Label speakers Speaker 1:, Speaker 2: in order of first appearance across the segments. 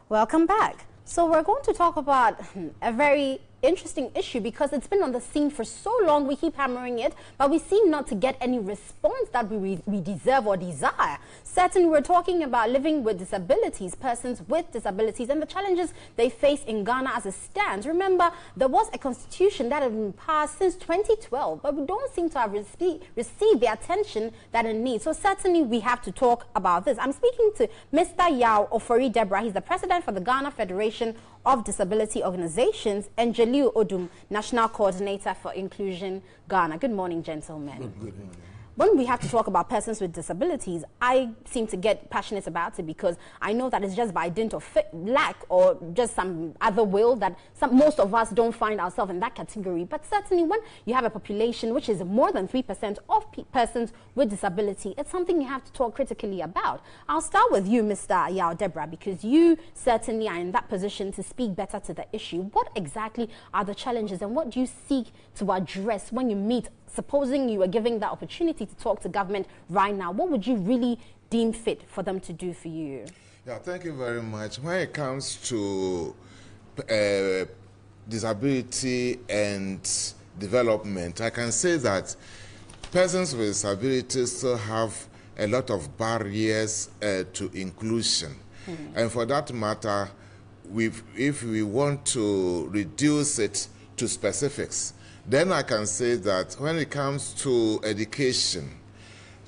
Speaker 1: Welcome back. So we're going to talk about a very interesting issue because it's been on the scene for so long. We keep hammering it, but we seem not to get any response that we deserve or desire. Certainly, we're talking about living with disabilities, persons with disabilities, and the challenges they face in Ghana as it stands. Remember, there was a constitution that had been passed since 2012, but we don't seem to have received the attention that it needs. So certainly, we have to talk about this. I'm speaking to Mr. Yaw Ofori Deborah. He's the president for the Ghana Federation of Disability Organizations, and Jaliu Odum, National Coordinator for Inclusion Ghana. Good morning, gentlemen.
Speaker 2: Good morning.
Speaker 1: When we have to talk about persons with disabilities, I seem to get passionate about it because I know that it's just by dint of lack or just some other will that most of us don't find ourselves in that category. But certainly when you have a population which is more than 3% of persons with disability, it's something you have to talk critically about. I'll start with you, Mr. Yaw Deborah, because you certainly are in that position to speak better to the issue. What exactly are the challenges and what do you seek to address when you meet? Supposing you were giving that opportunity to talk to government right now, what would you really deem fit for them to do for you?
Speaker 2: Yeah, thank you very much. When it comes to disability and development, I can say that persons with disabilities still have a lot of barriers to inclusion. And for that matter, if we want to reduce it to specifics, then I can say that when it comes to education,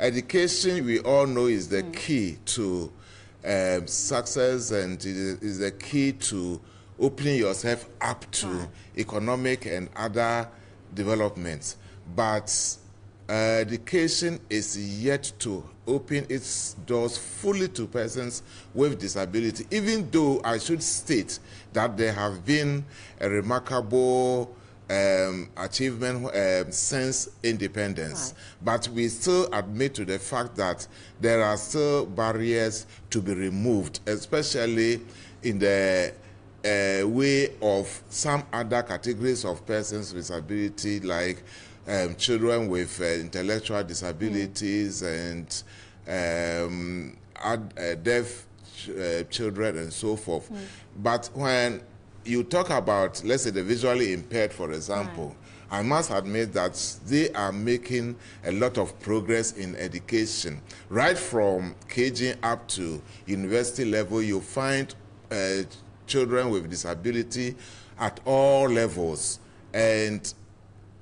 Speaker 2: we all know is the key to success, and it is the key to opening yourself up to economic and other developments. But education is yet to open its doors fully to persons with disability, even though I should state that there have been a remarkable achievement since independence. But we still admit to the fact that there are still barriers to be removed, especially in the way of some other categories of persons with disability, like children with intellectual disabilities and deaf children and so forth. But when you talk about, let's say, the visually impaired, for example, I must admit that they are making a lot of progress in education. Right from KG up to university level, you find children with disability at all levels. And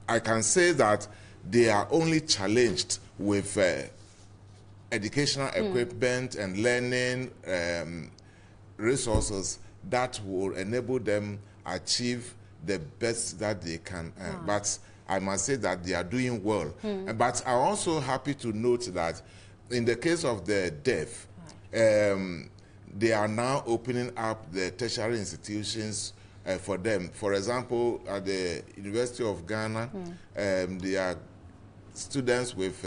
Speaker 2: I can say that they are only challenged with educational equipment and learning resources that will enable them achieve the best that they can. But I must say that they are doing well. But I'm also happy to note that in the case of the deaf, they are now opening up the tertiary institutions for them. For example, at the University of Ghana, there are students with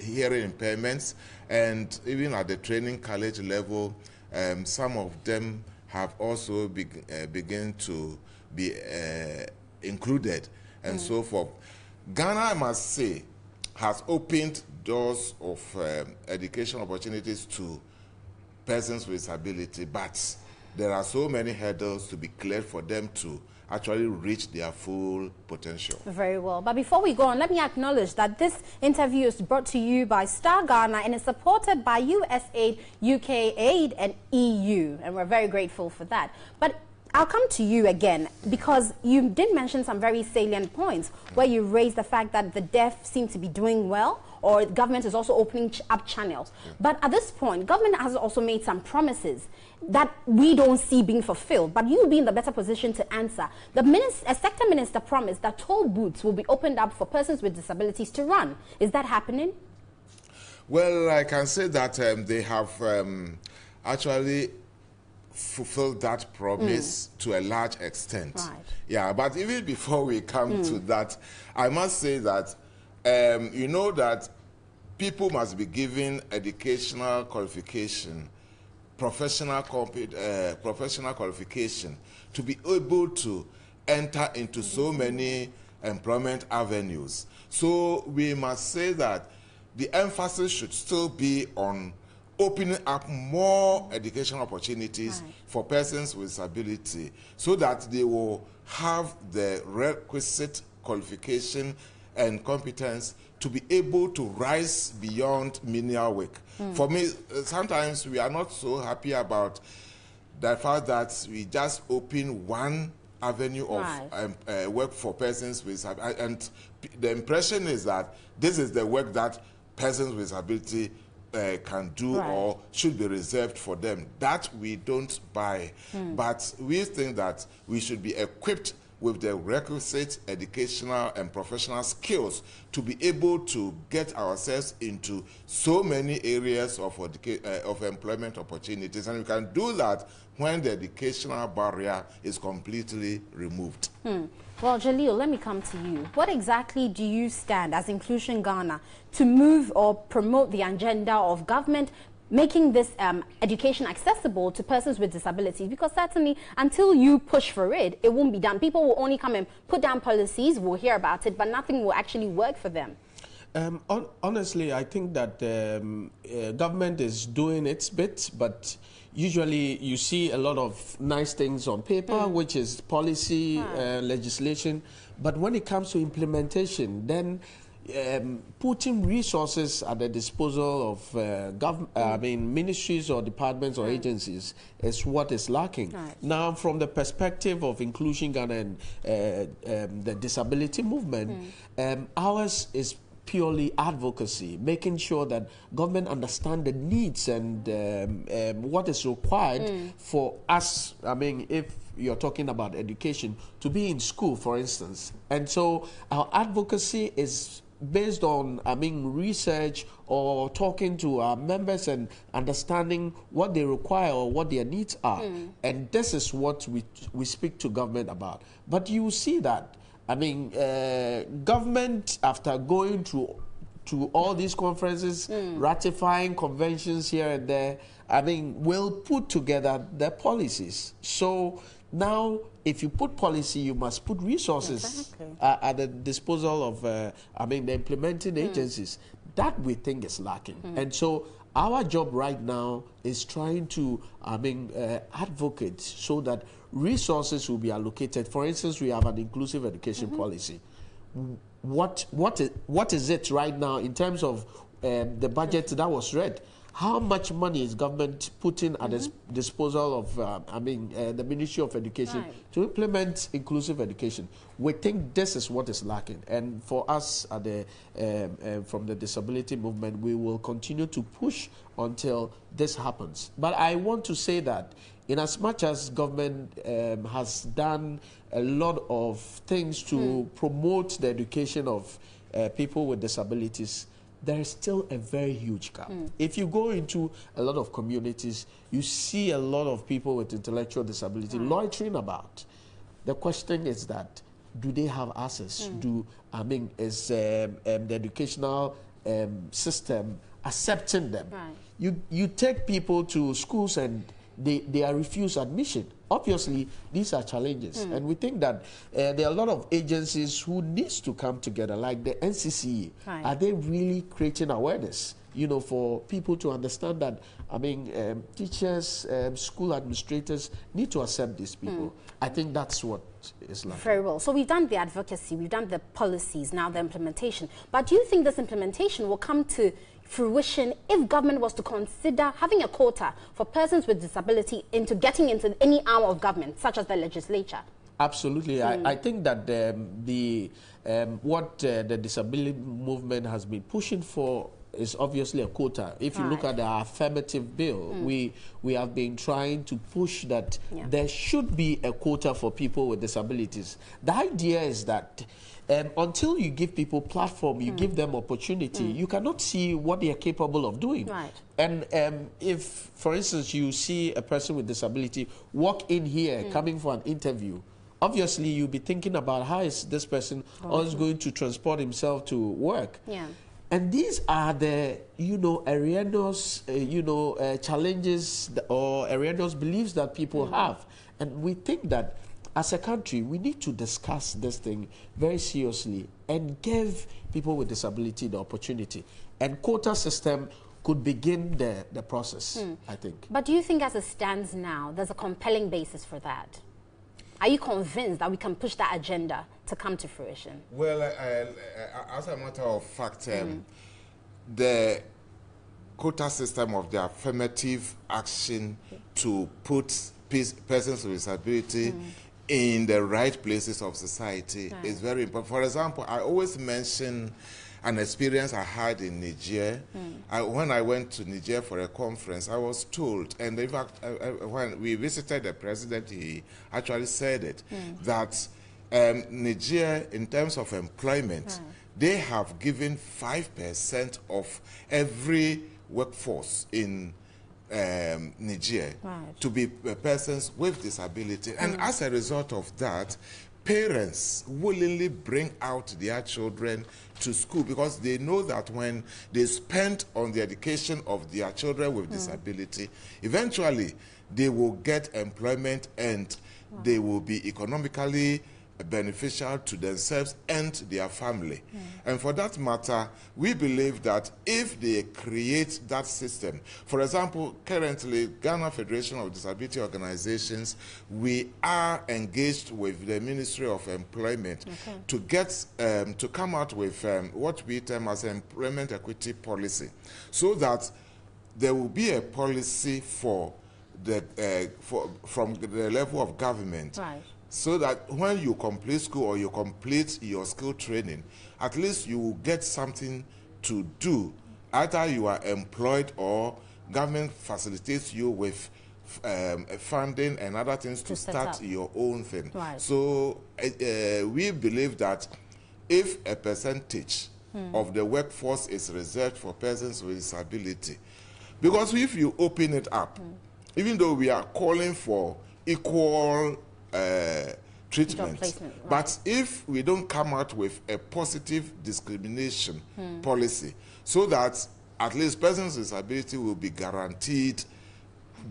Speaker 2: hearing impairments, and even at the training college level, some of them have also begun to be included and so forth. Ghana, I must say, has opened doors of education opportunities to persons with disability, but there are so many hurdles to be cleared for them to actually reach their full potential.
Speaker 1: Very well. But before we go on, let me acknowledge that this interview is brought to you by Star Ghana and is supported by USAID, UK Aid, and EU. And we're very grateful for that. But I'll come to you again because you did mention some very salient points where you raised the fact that the deaf seem to be doing well, or government is also opening up channels. But at this point, government has also made some promises that we don't see being fulfilled, but you'll be in the better position to answer. A sector minister promised that toll booths will be opened up for persons with disabilities to run. Is that happening?
Speaker 2: Well, I can say that they have actually fulfilled that promise to a large extent. Yeah, but even before we come to that, I must say that you know that people must be given educational qualification, professional qualification to be able to enter into so many employment avenues. So we must say that the emphasis should still be on opening up more educational opportunities for persons with disability so that they will have the requisite qualification and competence to be able to rise beyond menial work. For me, sometimes we are not so happy about the fact that we just open one avenue of work for persons with disability, and the impression is that this is the work that persons with disability can do or should be reserved for them. That we don't buy, but we think that we should be equipped with the requisite educational and professional skills to be able to get ourselves into so many areas of employment opportunities. And we can do that when the educational barrier is completely removed.
Speaker 1: Well, Jalil, let me come to you. What exactly do you stand as Inclusion Ghana to move or promote the agenda of government making this education accessible to persons with disabilities? Because certainly until you push for it, it won't be done. People will only come and put down policies, we'll hear about it, but nothing will actually work for them.
Speaker 3: Honestly, I think that government is doing its bit, but usually you see a lot of nice things on paper, which is policy, legislation, but when it comes to implementation, then putting resources at the disposal of ministries or departments or agencies is what is lacking. Now, from the perspective of Inclusion Ghana and the disability movement, ours is purely advocacy, making sure that government understand the needs and what is required for us. I mean, if you're talking about education, to be in school, for instance. And so our advocacy is based on, research or talking to our members and understanding what they require or what their needs are. And this is what we speak to government about. But you see that, government, after going to all these conferences, ratifying conventions here and there, will put together their policies. So now, if you put policy, you must put resources at the disposal of, the implementing agencies. That we think is lacking. And so our job right now is trying to, advocate so that resources will be allocated. For instance, we have an inclusive education policy. What is it right now in terms of the budget that was read? How much money is government putting at the disposal of, the Ministry of Education to implement inclusive education? We think this is what is lacking. And for us at from the disability movement, we will continue to push until this happens. But I want to say that in as much as government has done a lot of things to promote the education of people with disabilities, there is still a very huge gap. If you go into a lot of communities, you see a lot of people with intellectual disability loitering about. The question is that, do they have access? Is the educational system accepting them? You take people to schools and they are refused admission. Obviously, these are challenges. And we think that there are a lot of agencies who needs to come together, like the NCCE. Are they really creating awareness, for people to understand that, teachers, school administrators need to accept these people? I think that's what is like.
Speaker 1: Very well. So we've done the advocacy, we've done the policies, now the implementation. But do you think this implementation will come to fruition if government was to consider having a quota for persons with disability into getting into any arm of government, such as the legislature?
Speaker 3: Absolutely. I think that what the disability movement has been pushing for is obviously a quota. If you look at the affirmative bill, we have been trying to push that there should be a quota for people with disabilities. The idea is that until you give people platform, you give them opportunity, you cannot see what they are capable of doing. And if, for instance, you see a person with disability walk in here coming for an interview, obviously you'll be thinking about how is this person always going to transport himself to work. And these are the, erroneous, challenges or erroneous beliefs that people have. And we think that as a country, we need to discuss this thing very seriously and give people with disability the opportunity. And quota system could begin the process, I think.
Speaker 1: But do you think as it stands now, there's a compelling basis for that? Are you convinced that we can push that agenda to come to fruition?
Speaker 2: Well, as a matter of fact, the quota system of the affirmative action to put persons with disability in the right places of society is very important. For example, I always mention an experience I had in Niger. When I went to Niger for a conference, I was told, and in fact, when we visited the president, he actually said it, that Niger, in terms of employment, they have given 5% of every workforce in Niger to be persons with disability. And as a result of that, parents willingly bring out their children to school because they know that when they spend on the education of their children with disability, eventually they will get employment and they will be economically beneficial to themselves and their family. And for that matter, we believe that if they create that system, for example, currently, Ghana Federation of Disability Organizations, we are engaged with the Ministry of Employment to get, to come out with what we term as employment equity policy, so that there will be a policy for the, from the level of government, so that when you complete school or you complete your skill training, at least you will get something to do. Either you are employed or government facilitates you with funding and other things to start your own thing. So we believe that if a percentage of the workforce is reserved for persons with disability, because if you open it up, even though we are calling for equal treatment, but if we don't come out with a positive discrimination policy, so that at least persons with disability will be guaranteed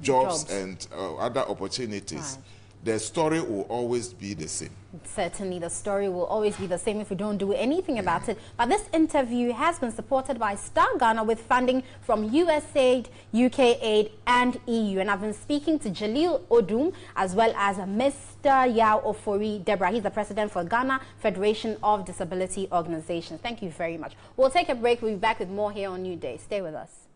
Speaker 2: jobs and other opportunities, the story will always be the same.
Speaker 1: Certainly, the story will always be the same if we don't do anything about it. But this interview has been supported by Star Ghana with funding from USAID, UK Aid, and EU. And I've been speaking to Jalil Odum as well as Mr. Yao Ofori Deborah. He's the president for Ghana Federation of Disability Organizations. Thank you very much. We'll take a break. We'll be back with more here on New Day. Stay with us.